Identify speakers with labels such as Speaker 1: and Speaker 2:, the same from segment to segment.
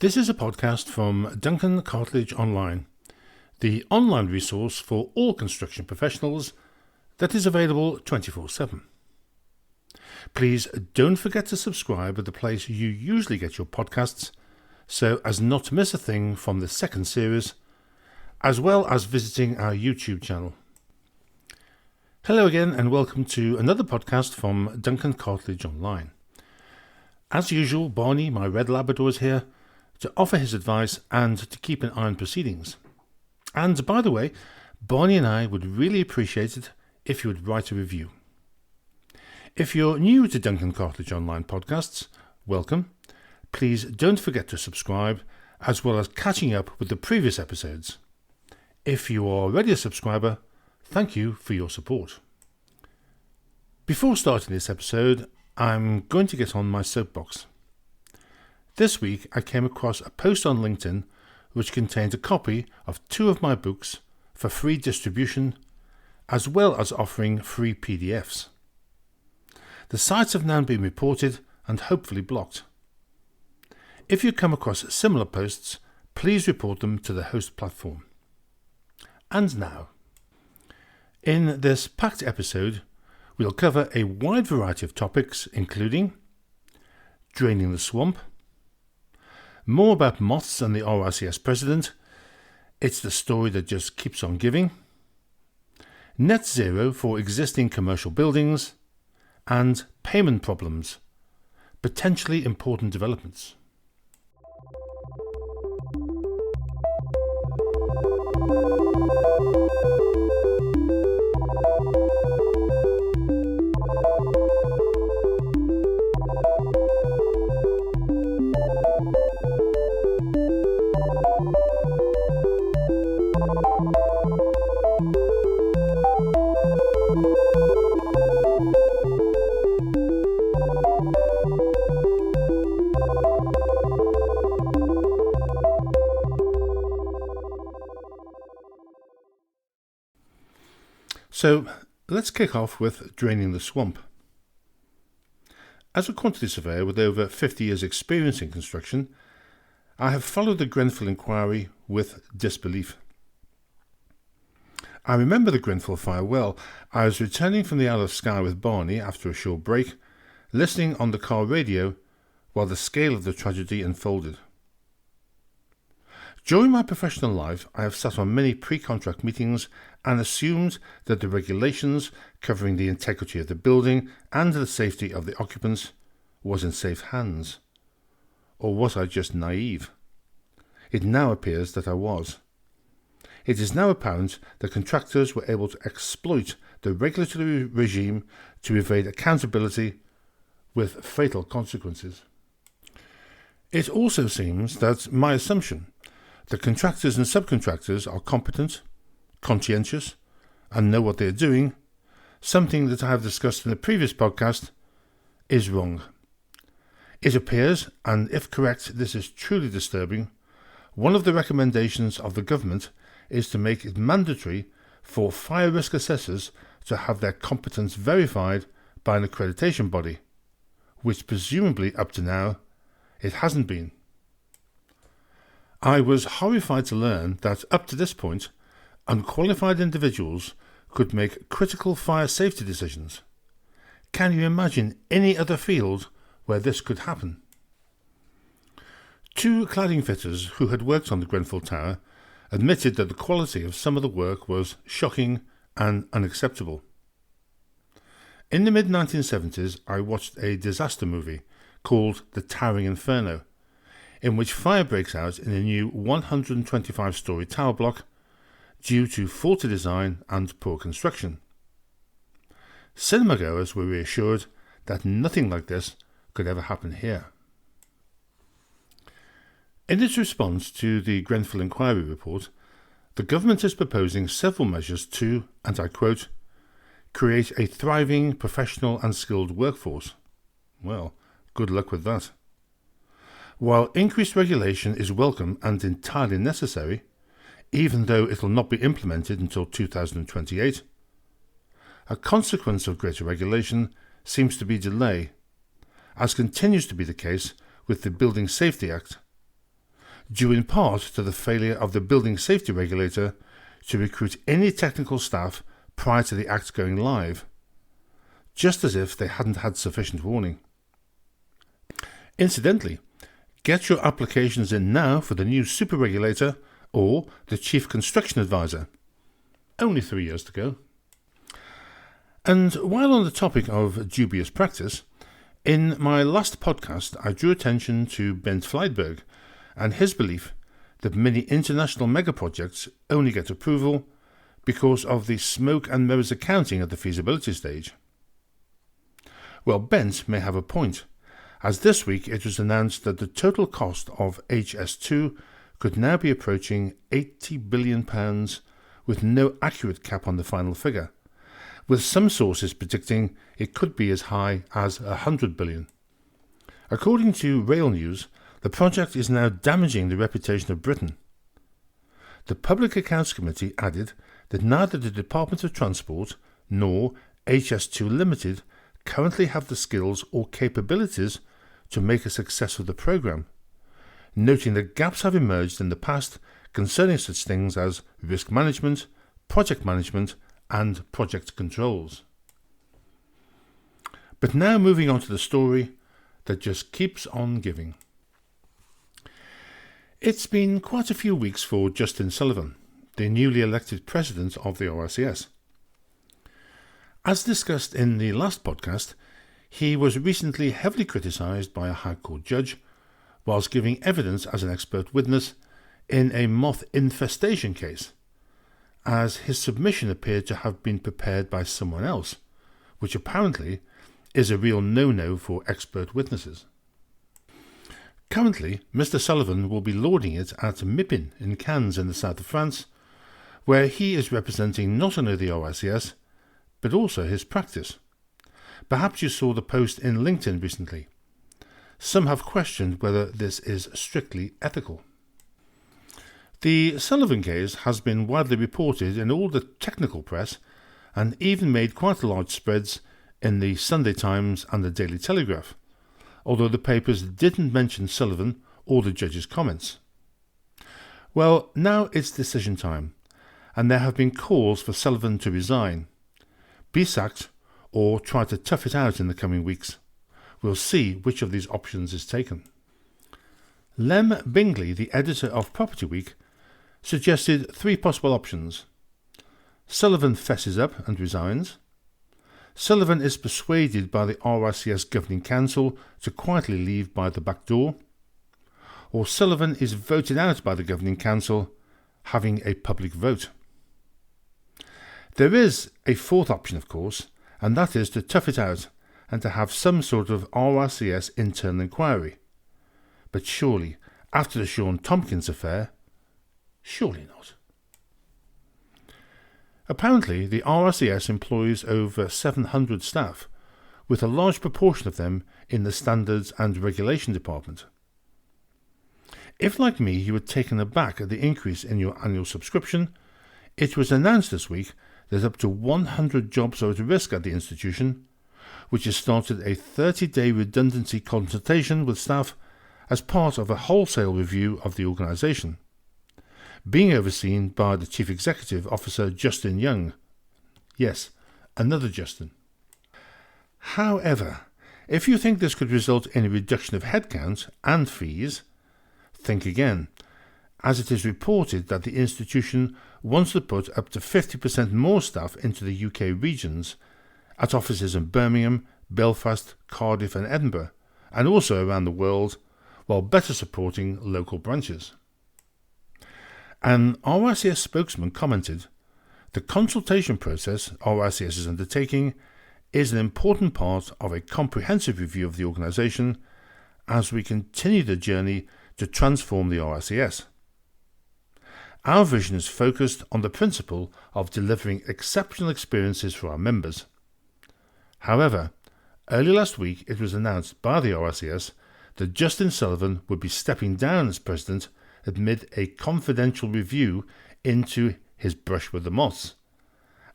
Speaker 1: This is a podcast from Duncan Cartlidge Online, the online resource for all construction professionals that is available 24/7. Please don't forget to subscribe at the place you usually get your podcasts so as not to miss a thing from the second series, as well as visiting our YouTube channel. Hello again and welcome to another podcast from Duncan Cartlidge Online. As usual, Barney, my red Labrador, is here to offer his advice and to keep an eye on proceedings. And by the way, Barney and I would really appreciate it if you would write a review. If you're new to Duncan Cartlidge Online podcasts, welcome. Please don't forget to subscribe, as well as catching up with the previous episodes. If you are already a subscriber, thank you for your support. Before starting this episode, I'm going to get on my soapbox. This week I came across a post on LinkedIn which contained a copy of 2 of my books for free distribution, as well as offering free PDFs. The sites have now been reported and hopefully blocked. If you come across similar posts, please report them to the host platform. And now, in this packed episode, we'll cover a wide variety of topics, including draining the swamp, more about moths and the RICS president, it's the story that just keeps on giving, net zero for existing commercial buildings, and payment problems, potentially important developments. So let's kick off with draining the swamp. As a quantity surveyor with over 50 years' experience in construction, I have followed the Grenfell inquiry with disbelief. I remember the Grenfell fire well. I was returning from the Isle of Skye with Barney after a short break, listening on the car radio while the scale of the tragedy unfolded. During my professional life, I have sat on many pre-contract meetings and assumed that the regulations covering the integrity of the building and the safety of the occupants was in safe hands. Or was I just naive? It now appears that I was. It is now apparent that contractors were able to exploit the regulatory regime to evade accountability with fatal consequences. It also seems that my assumption that contractors and subcontractors are competent, conscientious, and know what they are doing, something that I have discussed in a previous podcast, is wrong. It appears, and if correct, this is truly disturbing, one of the recommendations of the government is to make it mandatory for fire risk assessors to have their competence verified by an accreditation body, which presumably up to now it hasn't been. I was horrified to learn that up to this point, unqualified individuals could make critical fire safety decisions. Can you imagine any other field where this could happen? 2 cladding fitters who had worked on the Grenfell Tower admitted that the quality of some of the work was shocking and unacceptable. In the mid-1970s, I watched a disaster movie called The Towering Inferno, in which fire breaks out in a new 125-storey tower block due to faulty design and poor construction. Cinemagoers were reassured that nothing like this could ever happen here. In its response to the Grenfell Inquiry report, the government is proposing several measures to, and I quote, create a thriving, professional and skilled workforce. Well, good luck with that. While increased regulation is welcome and entirely necessary, even though it will not be implemented until 2028, a consequence of greater regulation seems to be delay, as continues to be the case with the Building Safety Act, due in part to the failure of the building safety regulator to recruit any technical staff prior to the Act going live, just as if they hadn't had sufficient warning. Incidentally, get your applications in now for the new super regulator or the Chief Construction Advisor. Only 3 years to go. And while on the topic of dubious practice, in my last podcast I drew attention to Bent Fleidberg and his belief that many international megaprojects only get approval because of the smoke and mirrors accounting at the feasibility stage. Well, Bent may have a point, as this week it was announced that the total cost of HS2 could now be approaching £80 billion with no accurate cap on the final figure, with some sources predicting it could be as high as £100 billion. According to Rail News, the project is now damaging the reputation of Britain. The Public Accounts Committee added that neither the Department of Transport nor HS2 Limited currently have the skills or capabilities to make a success of the programme, noting that gaps have emerged in the past concerning such things as risk management, project management and project controls. But now moving on to the story that just keeps on giving. It's been quite a few weeks for Justin Sullivan, the newly elected president of the RICS. As discussed in the last podcast, he was recently heavily criticised by a High Court judge whilst giving evidence as an expert witness in a moth infestation case, as his submission appeared to have been prepared by someone else, which apparently is a real no-no for expert witnesses. Currently, Mr. Sullivan will be lauding it at Mipin in Cannes in the south of France, where he is representing not only the RICS, but also his practice. Perhaps you saw the post in LinkedIn recently. Some have questioned whether this is strictly ethical. The Sullivan case has been widely reported in all the technical press and even made quite large spreads in the Sunday Times and the Daily Telegraph, although the papers didn't mention Sullivan or the judge's comments. Well, now it's decision time, and there have been calls for Sullivan to resign, be sacked, or try to tough it out in the coming weeks. We'll see which of these options is taken. Lem Bingley, the editor of Property Week, suggested 3 possible options. Sullivan fesses up and resigns. Sullivan is persuaded by the RICS Governing Council to quietly leave by the back door. Or Sullivan is voted out by the Governing Council, having a public vote. There is a 4th option, of course, and that is to tough it out and to have some sort of RICS internal inquiry. But surely, after the Sean Tompkins affair, surely not. Apparently, the RICS employs over 700 staff, with a large proportion of them in the Standards and Regulation Department. If, like me, you were taken aback at the increase in your annual subscription, it was announced this week that up to 100 jobs are at risk at the institution, which has started a 30-day redundancy consultation with staff as part of a wholesale review of the organisation, being overseen by the Chief Executive Officer Justin Young. Yes, another Justin. However, if you think this could result in a reduction of headcount and fees, think again, as it is reported that the institution wants to put up to 50% more staff into the UK regions, at offices in Birmingham, Belfast, Cardiff and Edinburgh, and also around the world, while better supporting local branches. An RICS spokesman commented, "The consultation process RICS is undertaking is an important part of a comprehensive review of the organisation as we continue the journey to transform the RICS. Our vision is focused on the principle of delivering exceptional experiences for our members. However, early last week it was announced by the RICS that Justin Sullivan would be stepping down as president amid a confidential review into his brush with the moths,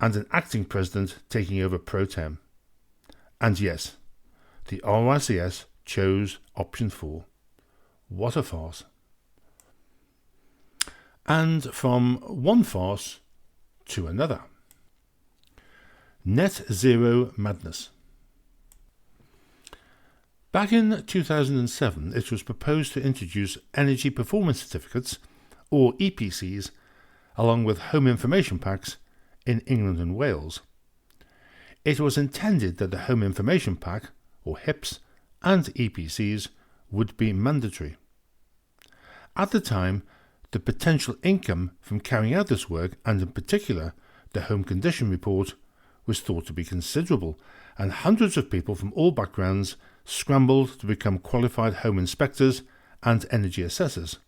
Speaker 1: and an acting president taking over pro tem. And yes, the RICS chose option 4. What a farce. and from one farce to another. Net zero madness. Back in 2007, it was proposed to introduce energy performance certificates, or EPCs, along with home information packs in England and Wales. It was intended that the home information pack, or HIPs, and EPCs would be mandatory. At the time, the potential income from carrying out this work, and in particular the home condition report, was thought to be considerable, and hundreds of people from all backgrounds scrambled to become qualified home inspectors and energy assessors,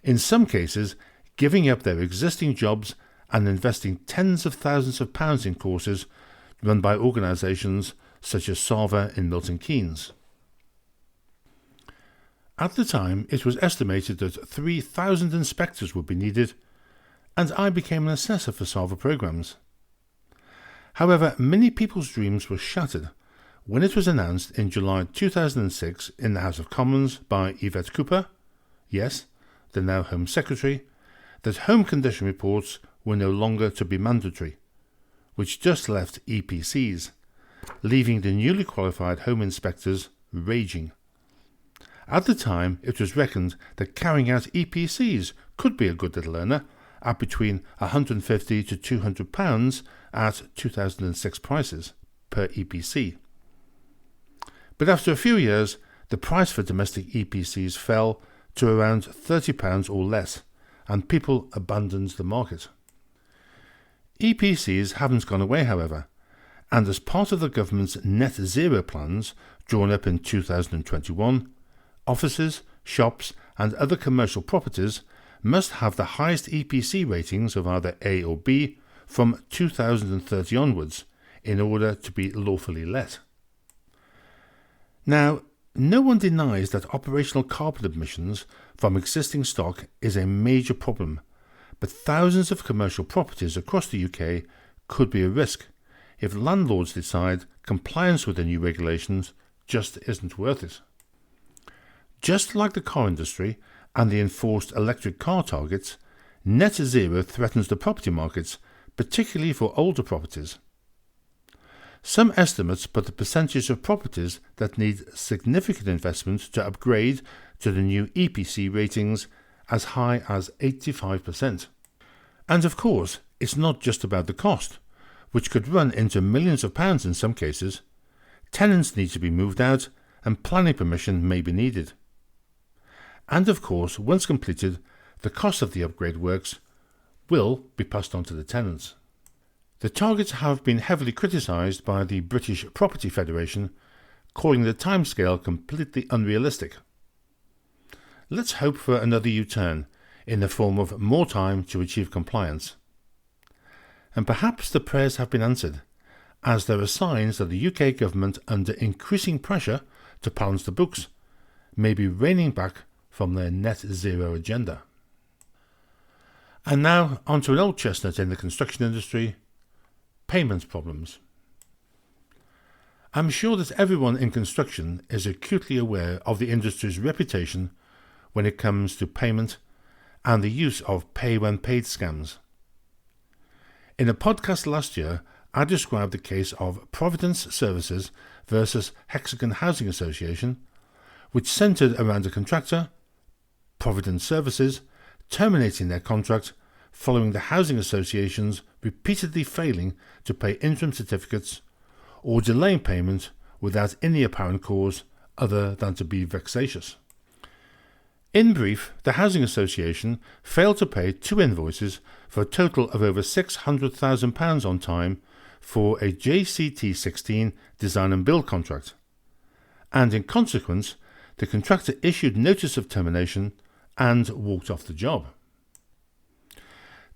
Speaker 1: in some cases giving up their existing jobs and investing tens of thousands of pounds in courses run by organisations such as Sava in Milton Keynes. At the time, it was estimated that 3,000 inspectors would be needed, and I became an assessor for Sava programmes. However, many people's dreams were shattered when it was announced in July 2006 in the House of Commons by Yvette Cooper, yes, the now Home Secretary, that home condition reports were no longer to be mandatory, which just left EPCs, leaving the newly qualified home inspectors raging. At the time, it was reckoned that carrying out EPCs could be a good little earner at between £150 to £200 at 2006 prices per EPC. But after a few years, the price for domestic EPCs fell to around £30 or less, and people abandoned the market. EPCs haven't gone away, however, and as part of the government's net zero plans drawn up in 2021, offices, shops and other commercial properties must have the highest EPC ratings of either A or B from 2030 onwards in order to be lawfully let. Now, no one denies that operational carbon emissions from existing stock is a major problem, but thousands of commercial properties across the UK could be a risk if landlords decide compliance with the new regulations just isn't worth it. Just like the car industry and the enforced electric car targets, net zero threatens the property markets, particularly for older properties. Some estimates put the percentage of properties that need significant investment to upgrade to the new EPC ratings as high as 85%. And of course, it's not just about the cost, which could run into millions of pounds in some cases. Tenants need to be moved out and planning permission may be needed. And of course, once completed, the cost of the upgrade works will be passed on to the tenants. The targets have been heavily criticised by the British Property Federation, calling the timescale completely unrealistic. Let's hope for another U-turn in the form of more time to achieve compliance. And perhaps the prayers have been answered, as there are signs that the UK government, under increasing pressure to balance the books, may be reining back from their net zero agenda. And now onto an old chestnut in the construction industry: payment problems. I'm sure that everyone in construction is acutely aware of the industry's reputation when it comes to payment and the use of pay-when-paid scams. In a podcast last year, I described the case of Providence Services versus Hexagon Housing Association, which centred around a contractor, Providence Services, terminating their contract following the housing associations repeatedly failing to pay interim certificates or delaying payment without any apparent cause other than to be vexatious. In brief, the housing association failed to pay 2 invoices for a total of over £600,000 on time for a JCT16 design and build contract, and in consequence the contractor issued notice of termination and walked off the job.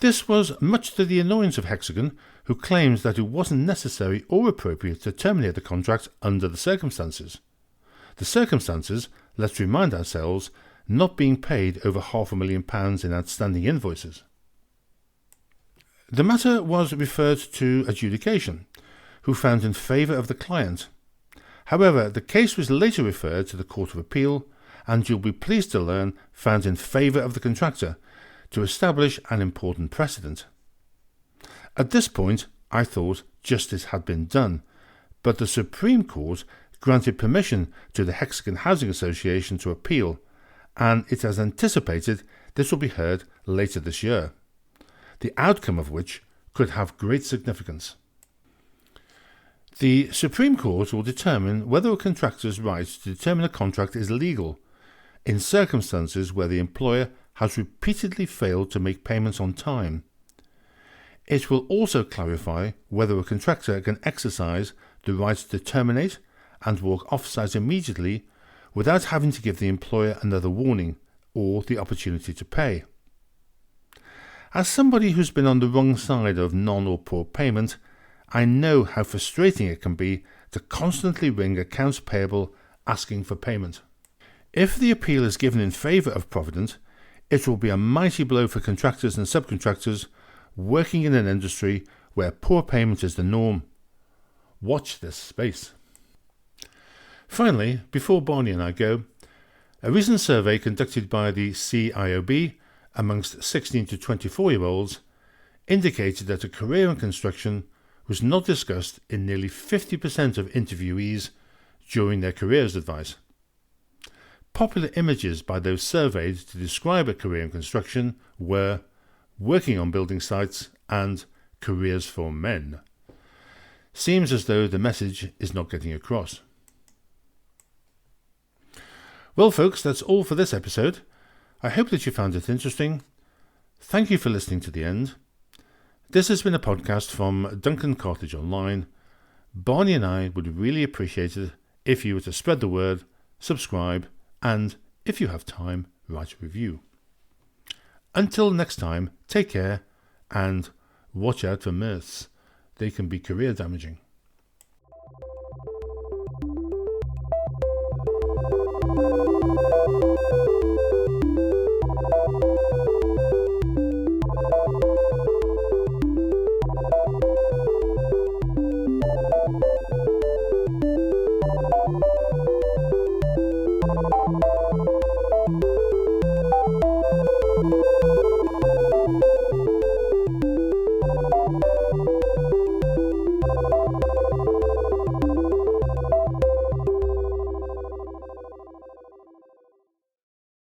Speaker 1: This was much to the annoyance of Hexagon, who claims that it wasn't necessary or appropriate to terminate the contract under the circumstances. The circumstances, let's remind ourselves, not being paid over £500,000 in outstanding invoices. The matter was referred to adjudication, who found in favour of the client. However, the case was later referred to the Court of Appeal, and you'll be pleased to learn found in favour of the contractor, to establish an important precedent. At this point, I thought justice had been done, but the Supreme Court granted permission to the Hexagon Housing Association to appeal, and it has anticipated this will be heard later this year, the outcome of which could have great significance. The Supreme Court will determine whether a contractor's right to determine a contract is legal in circumstances where the employer has repeatedly failed to make payments on time. It will also clarify whether a contractor can exercise the right to terminate and walk off-site immediately without having to give the employer another warning or the opportunity to pay. As somebody who's been on the wrong side of non or poor payment, I know how frustrating it can be to constantly ring accounts payable asking for payment. If the appeal is given in favour of Provident, it will be a mighty blow for contractors and subcontractors working in an industry where poor payment is the norm. Watch this space. Finally, before Barney and I go, a recent survey conducted by the CIOB amongst 16 to 24-year-olds indicated that a career in construction was not discussed in nearly 50% of interviewees during their careers advice. Popular images by those surveyed to describe a career in construction were working on building sites and careers for men. Seems as though the message is not getting across. Well, folks, that's all for this episode. I hope that you found it interesting. Thank you for listening to the end. This has been a podcast from Duncan Cartlidge Online. Barney and I would really appreciate it if you were to spread the word, subscribe, and, if you have time, write a review. Until next time, take care and watch out for myths. They can be career damaging.